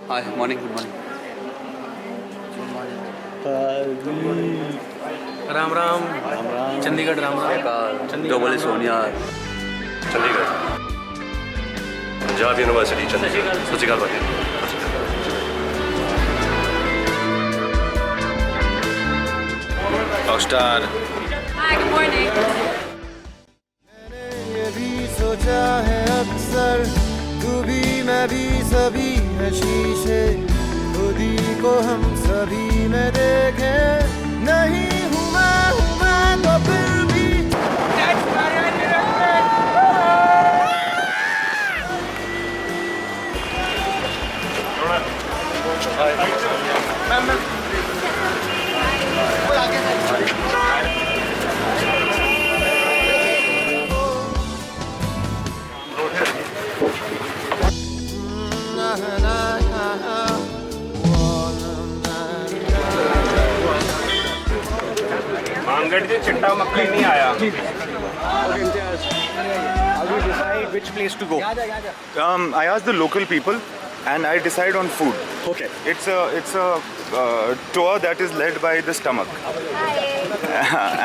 Hi, morning, good morning. Ram Ram Chandigarh Ram Ram जो बोले Sonia Chandigarh Punjab university Chandigarh सत श्री अकाल भाजी रॉकस्टार। Hi, good morning. मैंने ये भी सोचा है अक्सर, तू भी मैं भी सभी है शीशे, खुद ही को हम सभी में देखें। नहीं हूँ मैं तो फिर भी मानगढ़ से चिट्टा मक्खी नहीं आया। Which place to go? I ask the local people and I decide on food. Okay. It's a tour that is led by the stomach.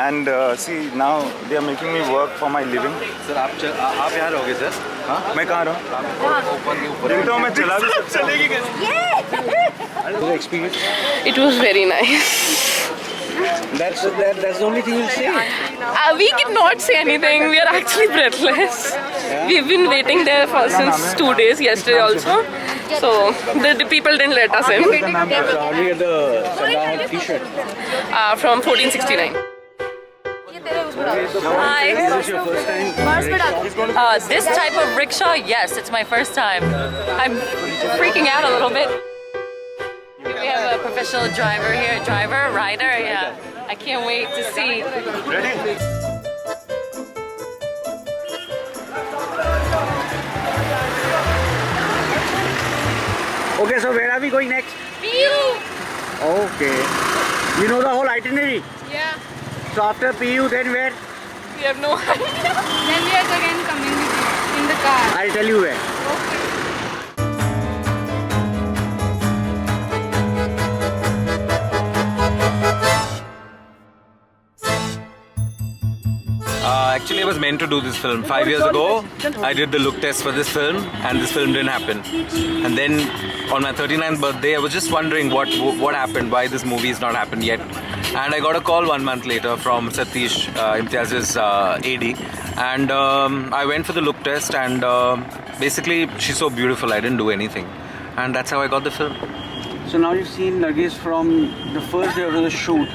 And see, now they are making me work for my living. Sir आप यहाँ रहोगे sir? हाँ मैं कहाँ रहूँ? देखता हूँ मैं चला भी सकता हूँ। Experience. It was very nice. That's the only thing you'll say. We cannot say anything. We are actually breathless. We've been waiting there since 2 days, yesterday also. So the people didn't let us in. So how do you get the Sardar t-shirt? From 1469. Hi. Is this your first time? This type of rickshaw, yes, it's my first time. I'm freaking out a little bit. We have a professional driver here, rider, yeah. I can't wait to see. Ready? Okay, so where are we going next? PU. Okay. You know the whole itinerary? Yeah. So after PU, then where? We have no idea. Then we are again coming with you in the car. I'll tell you where. Actually, I was meant to do this film 5 years ago. I did the look test for this film, and this film didn't happen. And then on my 39th birthday, I was just wondering what happened, why this movie has not happened yet. And I got a call 1 month later from Satish, Imtiaz's AD, and I went for the look test, and basically she's so beautiful, I didn't do anything, and that's how I got the film. So now you've seen Nargis from the first day of the shoot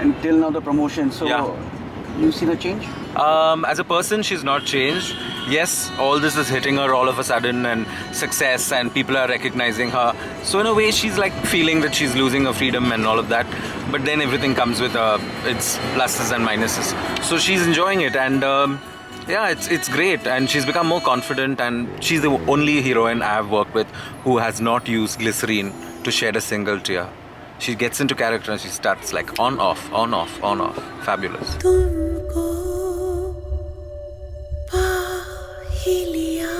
until now the promotion. So Yeah. you see the change? As a person, she's not changed. Yes, all this is hitting her all of a sudden, and success, and people are recognizing her. So in a way, she's like feeling that she's losing her freedom and all of that. But then everything comes with its pluses and minuses. So she's enjoying it, and yeah, it's great. And she's become more confident, and she's the only heroine I have worked with who has not used glycerine to shed a single tear. She gets into character and she starts like on off, on off, on off. Fabulous. तुमको पा ही लिया,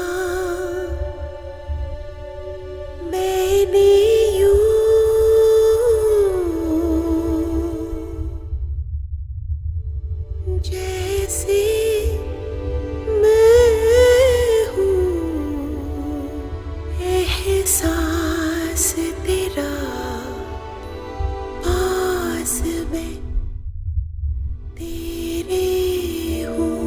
मैंने यूं जैसे मैं हूँ, एहसास तेरा पास में तेरे हूँ।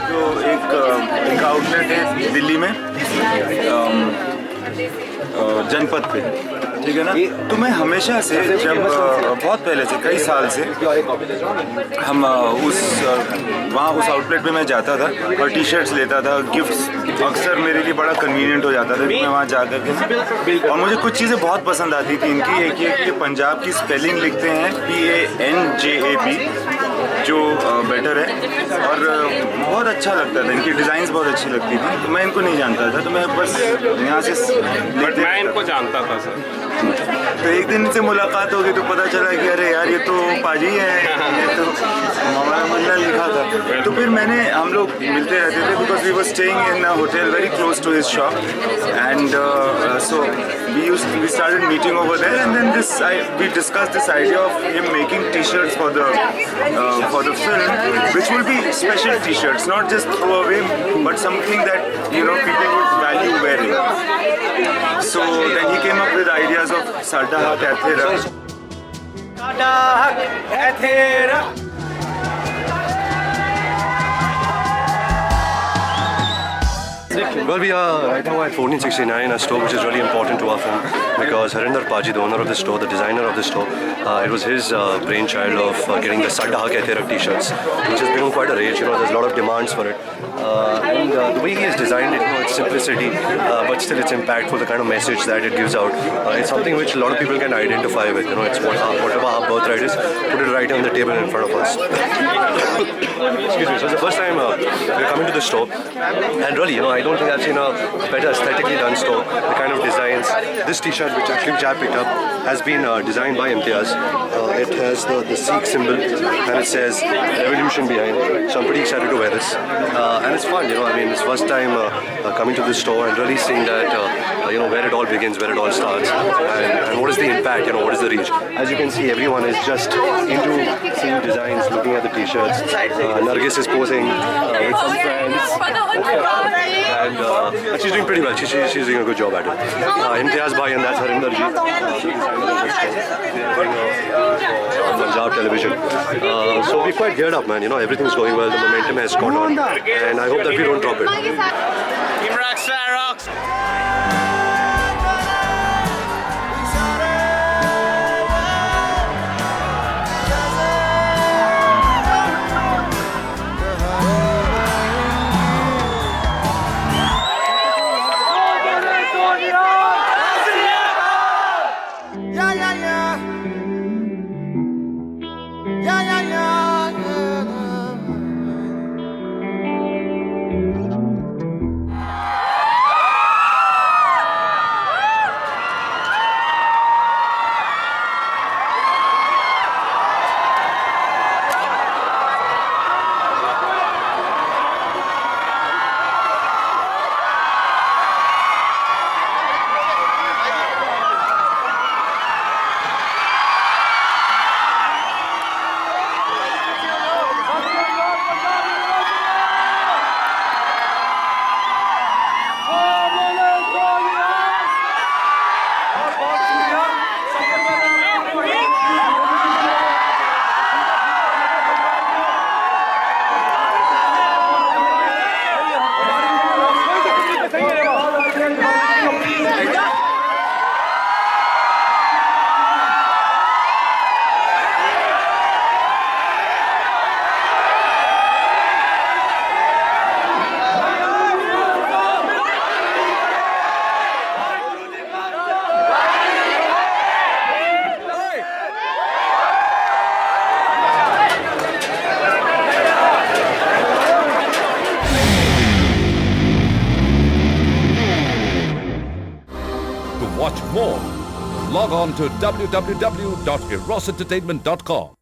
तो एक आउटलेट है दिल्ली में, जनपद पे, ठीक है ना। तो मैं हमेशा से, जब बहुत पहले से, कई साल से हम वहाँ उस आउटलेट पे मैं जाता था और टी शर्ट्स लेता था, गिफ्ट्स अक्सर मेरे लिए बड़ा कन्वीनियंट हो जाता था कि मैं वहाँ जा कर के, और मुझे कुछ चीज़ें बहुत पसंद आती थी इनकी। एक ये कि पंजाब की स्पेलिंग लिखते हैं PANJAB, जो बेटर है और बहुत अच्छा लगता था, इनकी डिज़ाइंस बहुत अच्छी लगती थी। तो मैं इनको नहीं जानता था, तो मैं बस यहाँ से बट मैं इनको जानता था सर। तो एक दिन से मुलाकात हो गई तो पता चला कि अरे यार ये तो पाजी है, ये तो हमारा मंडल लिखा था। तो फिर हम लोग मिलते रहते थे because we were staying in a hotel very close to his shop and so we started meeting over there and then we discussed this idea of him making t-shirts for the film, which will be special t-shirts, not just throwaway but something that people would value wearing. So then he came up with ideas of Sada Haq Athera. Sada Haq Athera. Well, we are right now at 1469, a store which is really important to our film because Harinder Paji, the owner of the store, the designer of the store, it was his brainchild of getting the Sada Haq Athera t-shirts, which has become quite a rage. There's a lot of demands for it. And the way he has designed it, its simplicity, but still it's impactful, the kind of message that it gives out. It's something which a lot of people can identify with. It's whatever our birthright is, put it right on the table in front of us. Excuse me. So it's the first time we're coming to the store, and really, I don't think I've seen a better aesthetically done store. The kind of designs. This T-shirt, which I picked up, has been designed by Imtiaz. It has the Sikh symbol, and it says revolution behind it. So I'm pretty excited to wear this, and it's fun. It's first time coming to this store and really seeing that where it all begins, where it all starts, and what is the impact. What is the reach. As you can see, everyone is just into seeing designs, looking at the T-shirts. Nargis is posing with some friends. And she's doing pretty well. She's doing a good job at it. Imtiaz Bhai, and that's Harinder Ji. On Punjab television. So we're quite geared up, man. Everything's going well. The momentum has caught on, and I hope that we don't drop it. Watch more. Log on to www.erosentertainment.com.